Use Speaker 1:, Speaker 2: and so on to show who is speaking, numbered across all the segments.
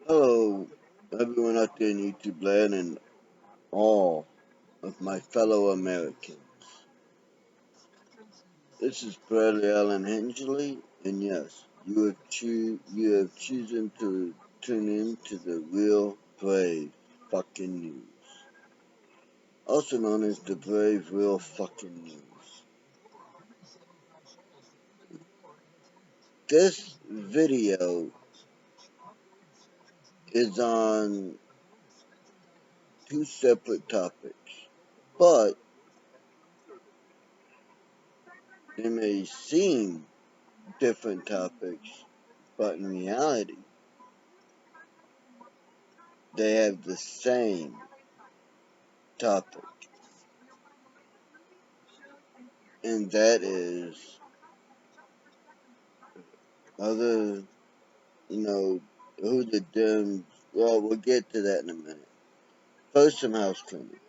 Speaker 1: Hello, everyone out there in YouTube land and all of my fellow Americans. This is Bradley Allen Hensley, and yes, you have chosen to tune in to the Real Brave Fucking News, also known as the Brave Real Fucking News. This video is on two separate topics, but they may seem different topics, but in reality, they have the same topic, and that is other, who the Dems. Well, we'll get to that in a minute. First, some house cleaning.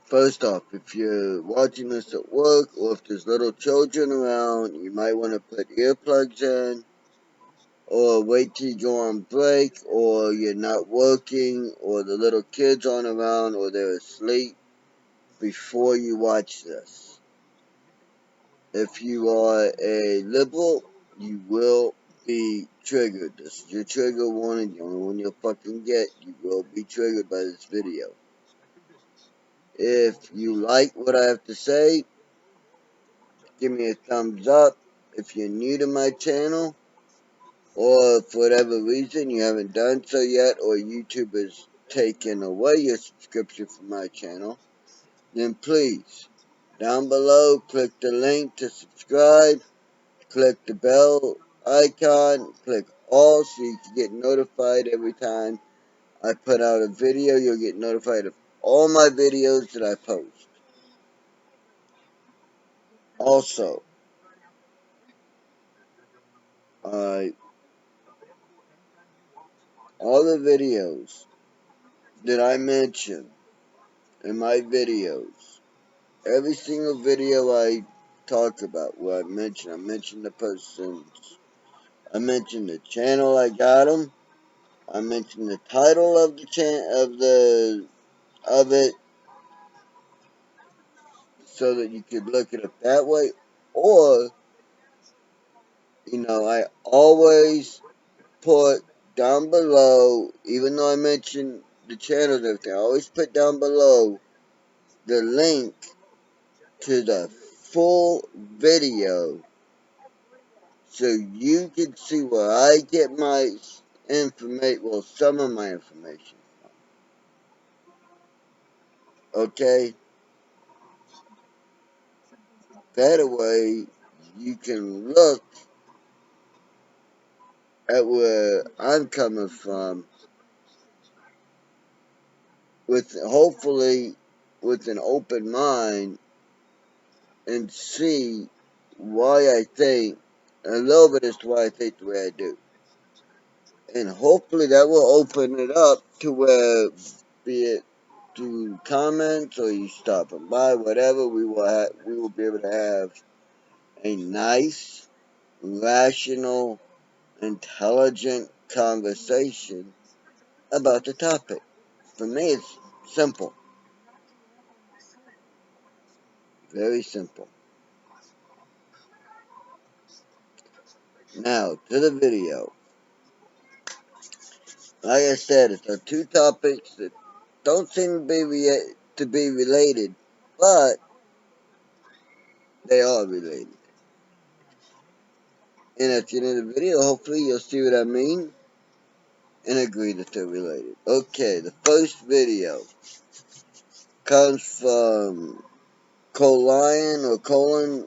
Speaker 1: First off, if you're watching this at work or if there's little children around, you might want to put earplugs in or wait till you go on break or you're not working or the little kids aren't around or they're asleep before you watch this. If you are a liberal, you will be triggered. This is your trigger warning. The only one you'll fucking get. You will be triggered by this video. If you like what I have to say, give me a thumbs up. If you're new to my channel, or for whatever reason you haven't done so yet, or YouTube has taken away your subscription from my channel, then please, down below, click the link to subscribe. Click the bell icon, click all so you can get notified every time I put out a video. You'll get notified of all my videos that I post. Also, all the videos that I mention in my videos, every single video I talk about where I mention the persons, I mention the channel I got them, I mention the title of of it, so that you could look it up that way. Or, I always put down below, even though I mentioned the channels and everything, I always put down below the link to the full video so you can see where I get my information, well, some of my information from. Okay? That way, you can look at where I'm coming from with hopefully with an open mind and see why I think a little bit as to why I think the way I do. And hopefully that will open it up to where, be it through comments or you stopping by, whatever, we will be able to have a nice, rational, intelligent conversation about the topic. For me, it's simple. Very simple. Now, to the video. Like I said, it's are two topics that don't seem to be related, but they are related. And at the end of the video, hopefully you'll see what I mean and agree that they're related. Okay, the first video comes from Colion or colon,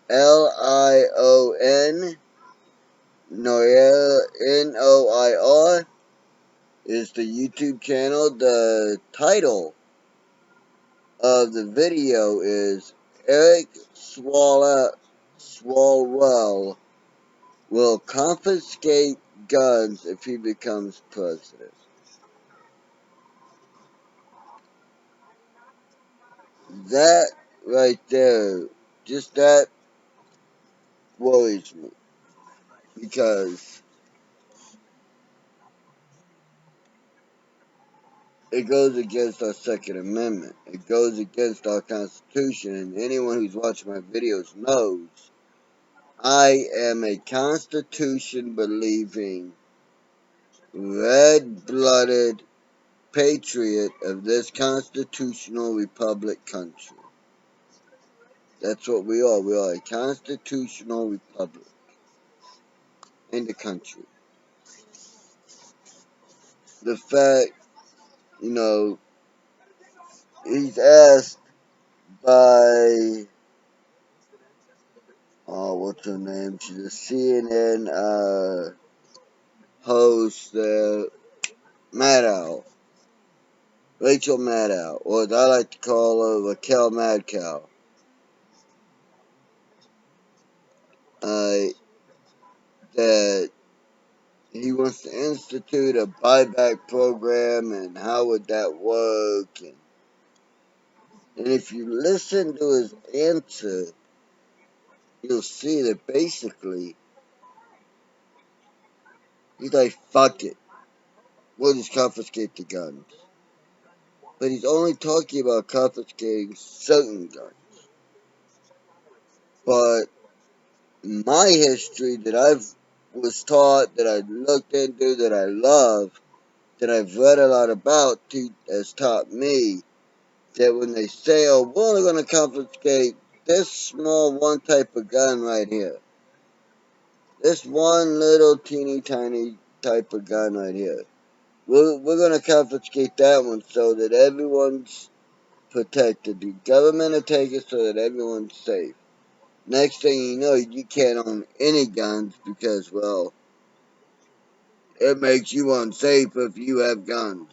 Speaker 1: Colion, Noir, Noir, is the YouTube channel. The title of the video is Eric Swalwell will confiscate guns if he becomes president. That right there, just that worries me because it goes against our Second Amendment. It goes against our Constitution, and anyone who's watched my videos knows I am a Constitution believing, red blooded patriot of this constitutional republic country. That's what we are. We are a constitutional republic in the country. The fact, you know, he's asked by, oh, what's her name? She's a CNN host, Maddow, Rachel Maddow, or as I like to call her, Raquel Madcow. Uh, that he wants to institute a buyback program and how would that work? And if you listen to his answer, you'll see that basically he's like, fuck it, we'll just confiscate the guns. But he's only talking about confiscating certain guns. But my history that I've was taught, that I looked into, that I love, that I've read a lot about, has taught me that when they say, oh, we're only going to confiscate this small one type of gun right here, this one little teeny tiny type of gun right here, we're going to confiscate that one so that everyone's protected. The government will take it so that everyone's safe. Next thing you know, you can't own any guns because, well, it makes you unsafe if you have guns.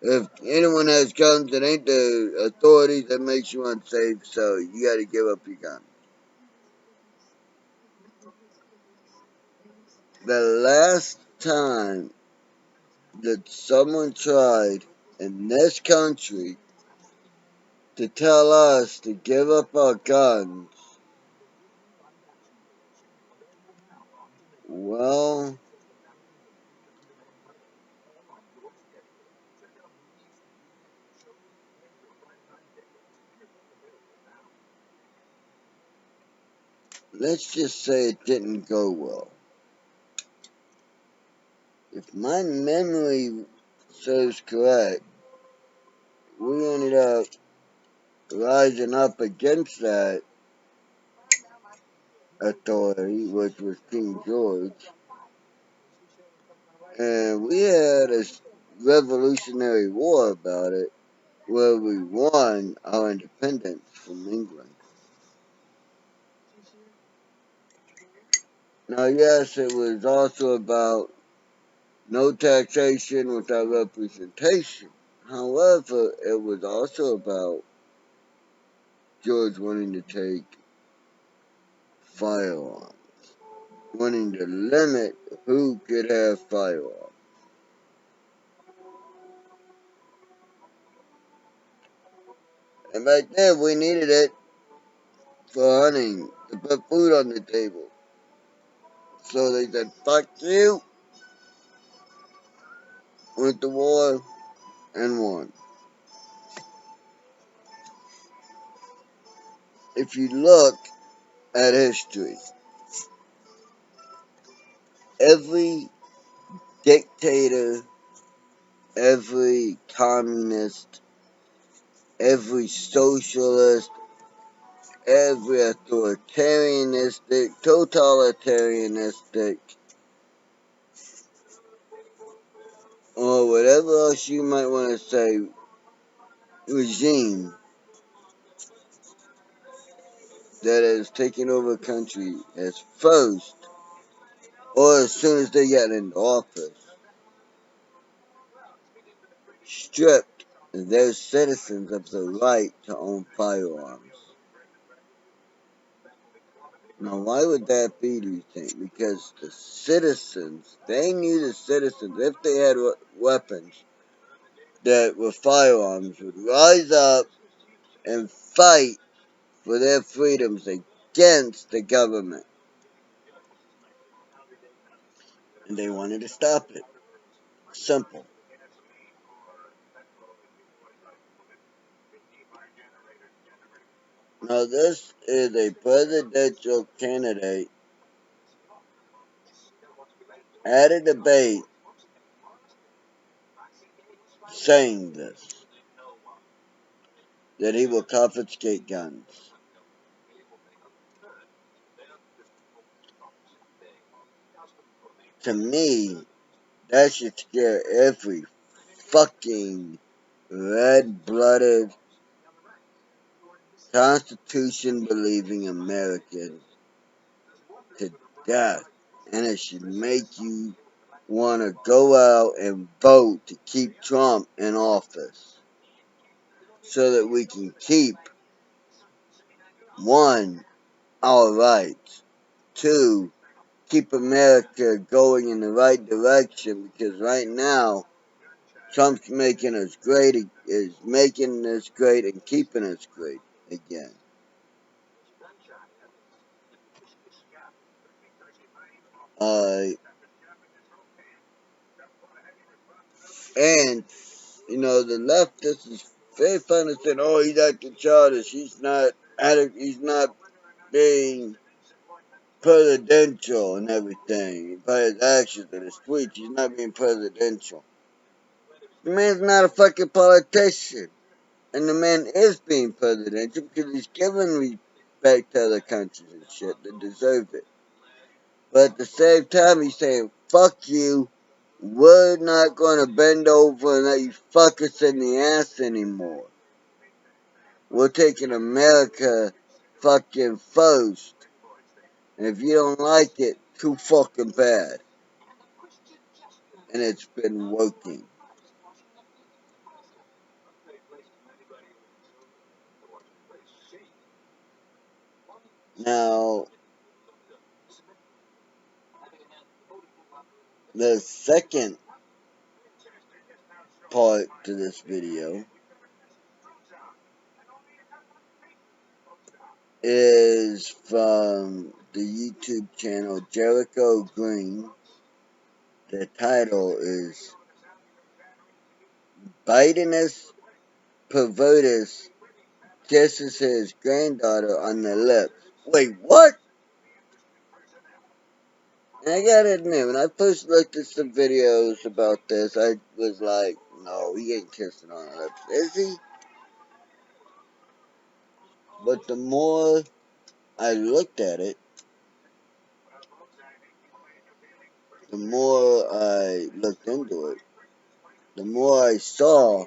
Speaker 1: If anyone has guns that ain't the authorities, that makes you unsafe, so you gotta give up your gun. The last time that someone tried in this country to tell us to give up our guns, well, let's just say it didn't go well. If my memory serves correct, we ended up rising up against that authority, which was King George, and we had a revolutionary war about it, where we won our independence from England. Now, yes, it was also about no taxation without representation. However, it was also about George wanting to take firearms, wanting to limit who could have firearms. And back then, we needed it for hunting, to put food on the table. So they said, fuck you, went to war, and won. If you look at history, every dictator, every communist, every socialist, every authoritarianistic, totalitarianistic, or whatever else you might want to say, regime that has taken over a country as first, or as soon as they get into office, stripped their citizens of the right to own firearms. Now, why would that be, do you think? Because the citizens, they knew the citizens, if they had weapons that were firearms, would rise up and fight for their freedoms against the government. and they wanted to stop it. Simple. Now, this is a presidential candidate at a debate saying this, that he will confiscate guns. To me, that should scare every fucking red-blooded, Constitution-believing American to death. And it should make you want to go out and vote to keep Trump in office so that we can keep, one, our rights, two, keep America going in the right direction, because right now Trump's making us great, is making us great and keeping us great again. Uh, and the leftists is very funny saying, "Oh, he's acting childish. He's not being presidential and everything by his actions and his tweets. He's not being presidential." The man's not a fucking politician. And the man is being presidential because he's giving respect to other countries and shit that deserve it. But at the same time, he's saying, "Fuck you. We're not going to bend over and let you fuck us in the ass anymore. We're taking America fucking first. And if you don't like it, too fucking bad." And it's been working. Now, the second part to this video is from the YouTube channel Jericho Green. The title is Bidenus Pervertus kisses his granddaughter on the lips. Wait, what? And I gotta admit, when I first looked at some videos about this, I was like, no, he ain't kissing on her lips, is he? But the more I looked at it, the more I looked into it, the more I saw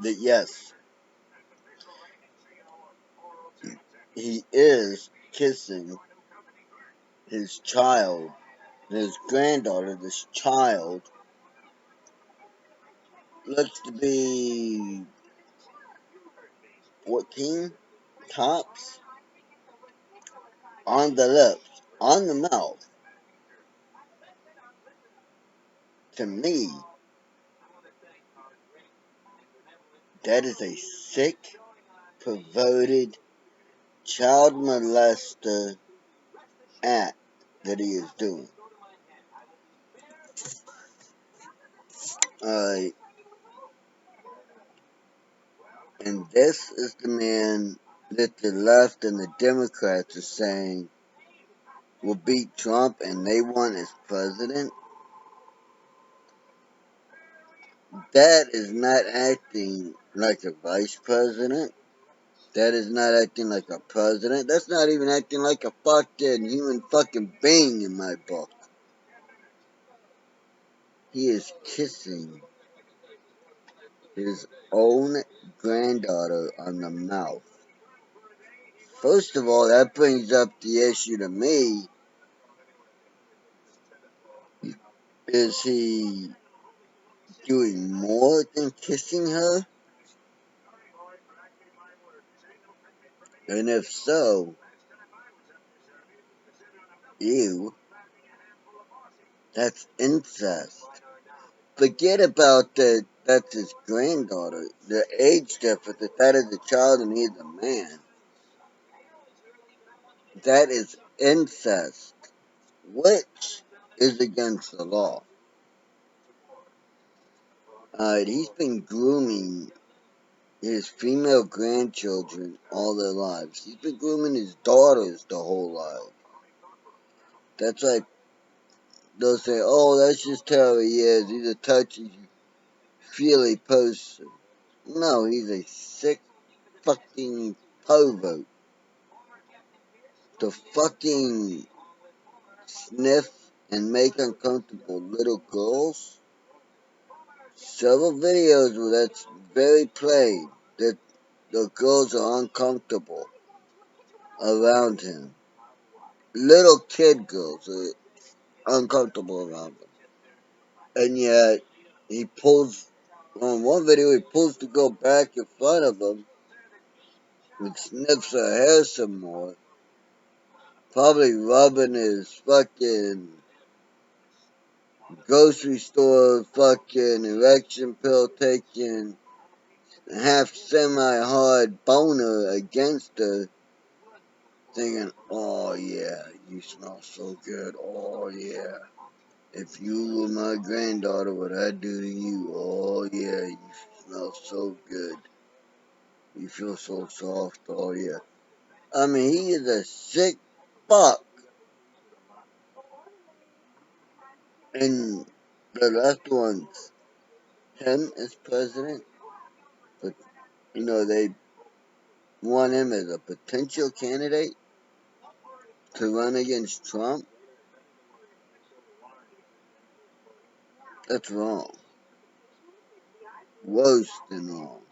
Speaker 1: that yes, he is kissing his child, his granddaughter. This child looks to be 14, tops, on the lips, on the mouth. To me, that is a sick, perverted, child molester act that he is doing. Alright, and this is the man that the left and the Democrats are saying will beat Trump and they want as president. That is not acting like a vice president. That is not acting like a president. That's not even acting like a fucking human fucking being in my book. He is kissing his own granddaughter on the mouth. First of all, that brings up the issue to me. Is he doing more than kissing her? And if so, ew, that's incest. Forget about the That's his granddaughter. The age difference, if that is a child and he's a man, that is incest, which is against the law. He's been grooming his female grandchildren all their lives. He's been grooming his daughters the whole life. That's like they'll say, "Oh, that's just how he is. He's a touchy, feely person." No, he's a sick fucking pervert. To fucking sniff and make uncomfortable little girls. Several videos where that's very plain that the girls are uncomfortable around him. Little kid girls are uncomfortable around him. And yet, he pulls, on one video, he pulls the girl back in front of him and sniffs her hair some more. Probably rubbing his fucking grocery store fucking erection pill taking half semi hard boner against her, thinking, "Oh yeah, you smell so good. Oh yeah. If you were my granddaughter, what I'd do to you? Oh yeah, you smell so good. You feel so soft. Oh yeah." I mean, he is a sick fuck. And the last one's him as president, but they want him as a potential candidate to run against Trump. That's wrong. Worse than wrong.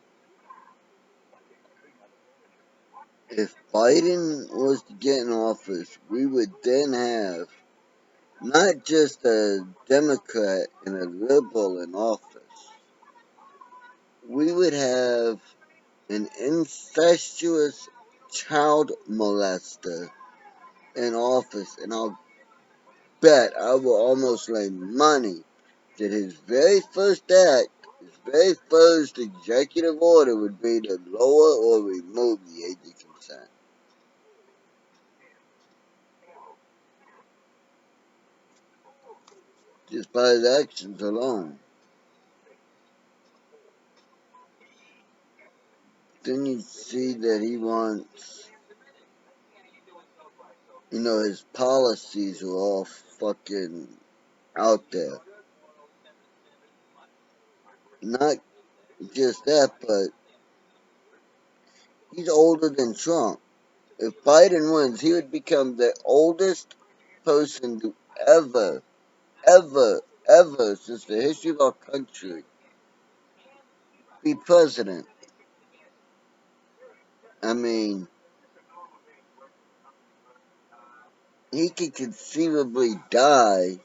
Speaker 1: If Biden was to get in office, we would then have not just a Democrat and a liberal in office, we would have an incestuous child molester in office. And I'll bet, I will almost lay money that his very first act, his very first executive order would be to lower or remove the age of consent. Just by his actions alone. Then you see that he wants, his policies are all fucking out there. Not just that, but he's older than Trump. If Biden wins, he would become the oldest person to ever, ever, ever, since the history of our country, be president. I mean, he could conceivably die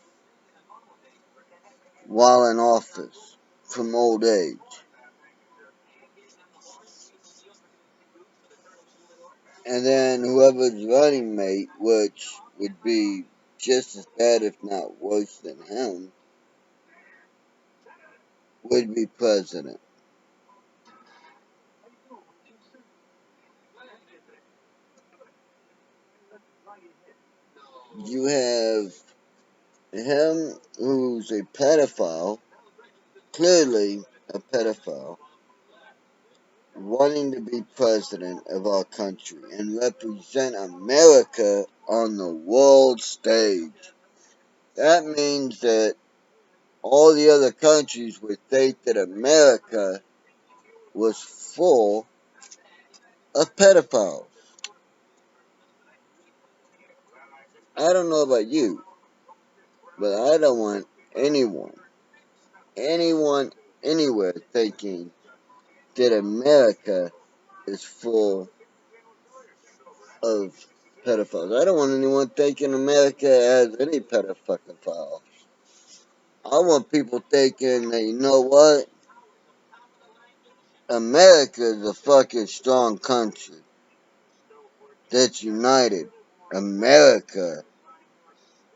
Speaker 1: while in office from old age. And then whoever's running mate, which would be just as bad, if not worse than him, would be president. You have him who's a pedophile, clearly a pedophile, wanting to be president of our country and represent America on the world stage. That means that all the other countries would think that America was full of pedophiles. I don't know about you, but I don't want anyone, anywhere thinking that America is full of pedophiles. I don't want anyone thinking America has any pedophiles. I want people thinking that, you know what? America is a fucking strong country that's united. America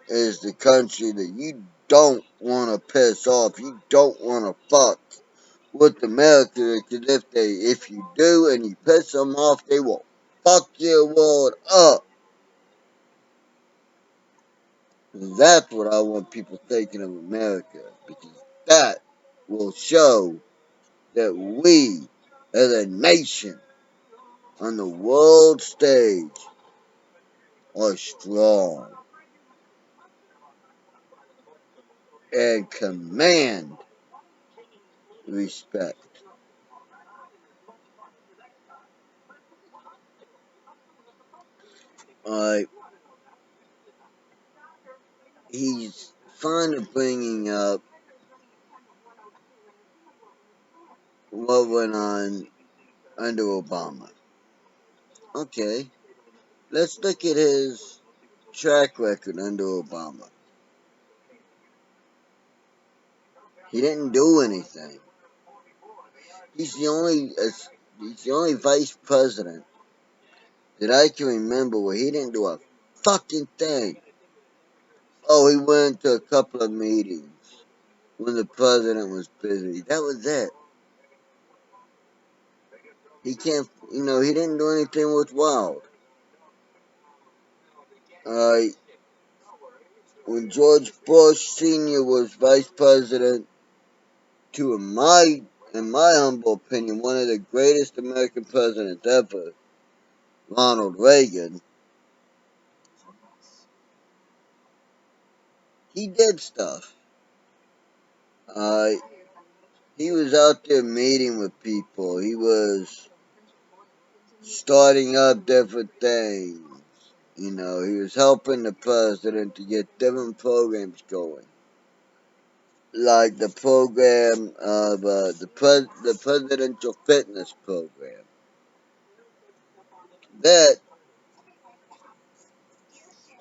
Speaker 1: is the country that you don't want to piss off. You don't want to fuck. with America, because if you do and you piss them off, they will fuck your world up. That's what I want people thinking of America, because that will show that we, as a nation, on the world stage, are strong and command respect. Uh, he's fond of bringing up what went on under Obama. Okay, let's look at his track record under Obama. He didn't do anything. He's the only he's the only vice president that I can remember where he didn't do a fucking thing. Oh, he went to a couple of meetings when the president was busy. That was it. He can't, he didn't do anything worthwhile. Uh, when George Bush Sr. was vice president, to in my humble opinion, one of the greatest American presidents ever, Ronald Reagan, he did stuff. Uh, he was out there meeting with people. He was starting up different things. He was helping the president to get different programs going. Like the program of the presidential fitness program. That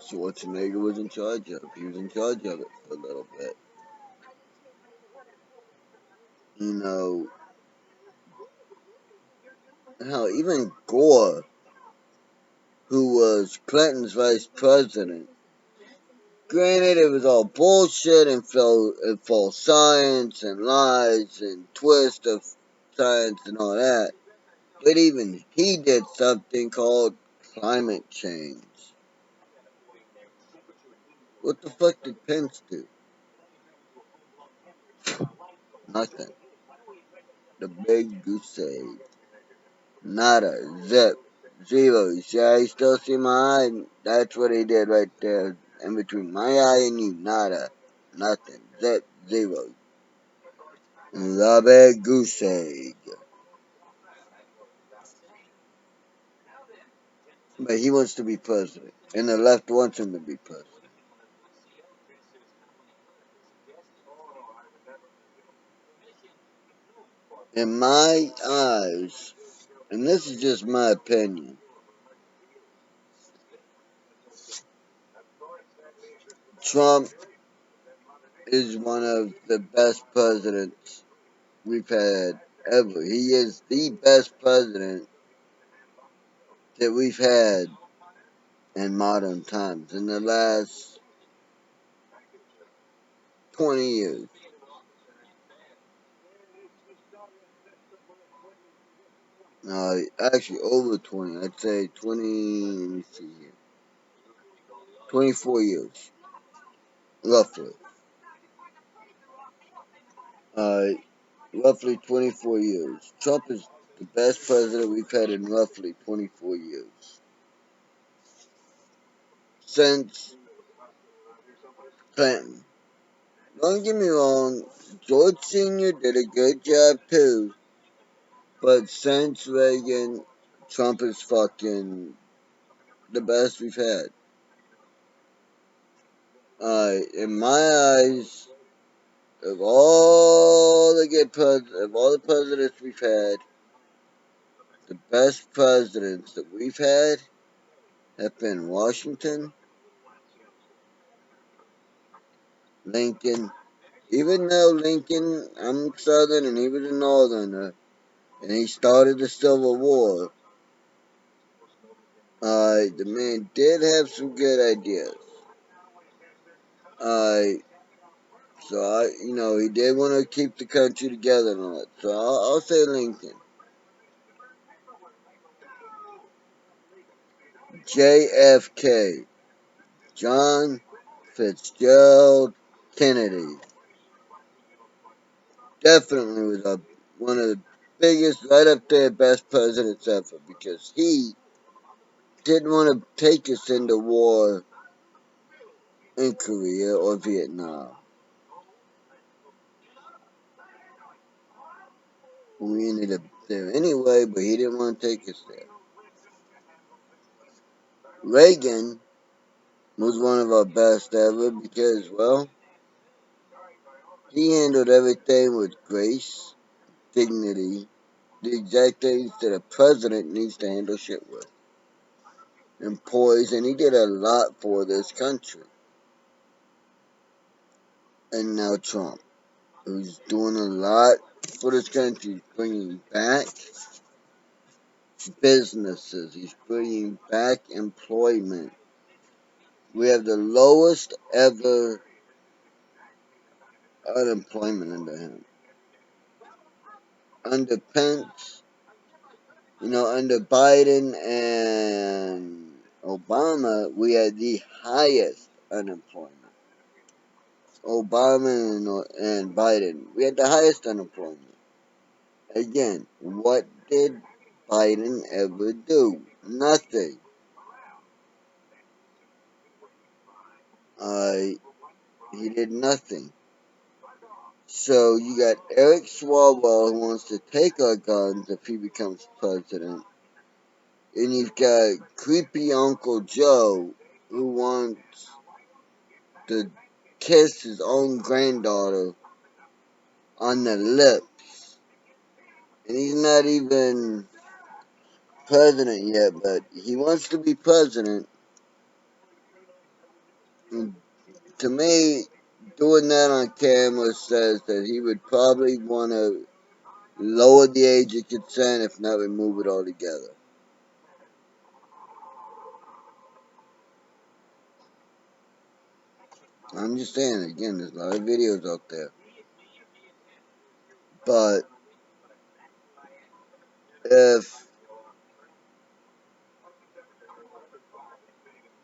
Speaker 1: Schwarzenegger was in charge of. He was in charge of it for a little bit. You know, hell, even Gore, who was Clinton's vice president, granted it was all bullshit and false science and lies and twist of science and all that. But even he did something called climate change. What the fuck did Pence do? Nothing. The big goose egg. Nada. Zip. Zero. You see how you still see my eye? That's what he did right there. In between my eye and you. Nada. Nothing. Zip. Zero. The big goose egg. But he wants to be president. And the left wants him to be president. In my eyes, and this is just my opinion, Trump is one of the best presidents we've had ever. He is the best president that we've had in modern times in the last 20 years. Actually, over 20. I'd say 20, let me see here. 24 years, roughly. Uh, Roughly 24 years. Trump is the best president we've had in roughly 24 years. Since Clinton. Don't get me wrong, George Sr. did a good job too, but since Reagan, Trump is fucking the best we've had. In my eyes, of all the presidents we've had, the best presidents that we've had have been Washington, Lincoln. Even though Lincoln, I'm Southern and he was a Northerner, and he started the Civil War, the man did have some good ideas. Uh, So he did want to keep the country together and all that. So I'll say Lincoln. JFK, John Fitzgerald Kennedy, definitely was one of the biggest, right up there, best presidents ever, because he didn't want to take us into war in Korea or Vietnam. We ended up there anyway, but he didn't want to take us there. Reagan was one of our best ever because, well, he handled everything with grace, dignity, the exact things that a president needs to handle shit with. And poise, and he did a lot for this country. And now Trump, who's doing a lot for this country. He's bringing back businesses. He's bringing back employment. We have the lowest ever unemployment under him. Under Pence, under Biden and Obama, we had the highest unemployment. Obama and Biden, we had the highest unemployment. Again, what did Biden ever do? Nothing. He did nothing. So you got Eric Swalwell who wants to take our guns if he becomes president. And you've got creepy Uncle Joe who wants to kiss his own granddaughter on the lips. And he's not even president yet, but he wants to be president. And to me, doing that on camera says that he would probably want to lower the age of consent, if not remove it altogether. I'm just saying, again, there's a lot of videos out there. But if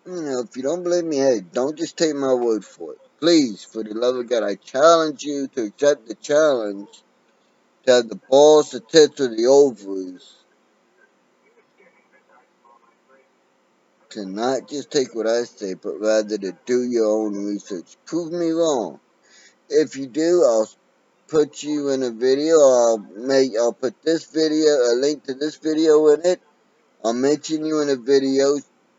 Speaker 1: if you don't believe me, hey, don't just take my word for it. Please, for the love of God, I challenge you to accept the challenge to have the balls, the tits, or the ovaries to not just take what I say, but rather to do your own research. Prove me wrong. If you do, I'll put you in a video. I'll put this video, a link to this video in it. I'll mention you in a video.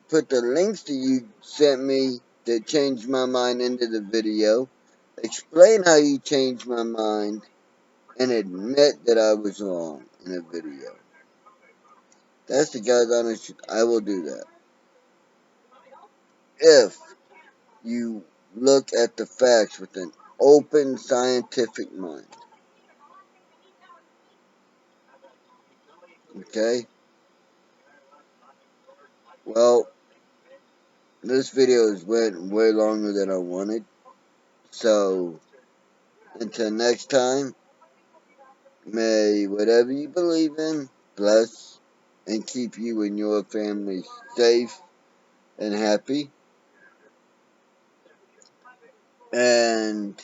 Speaker 1: Put the links that you sent me that changed my mind into the video. Explain how you changed my mind and admit that I was wrong in a video. That's the guy's honest truth. I will do that. If you look at the facts with an open scientific mind. Okay? Well, this video has went way longer than I wanted. So, until next time, may whatever you believe in bless and keep you and your family safe and happy. And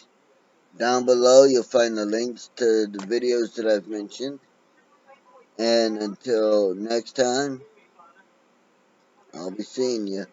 Speaker 1: down below, you'll find the links to the videos that I've mentioned. And until next time, I'll be seeing you.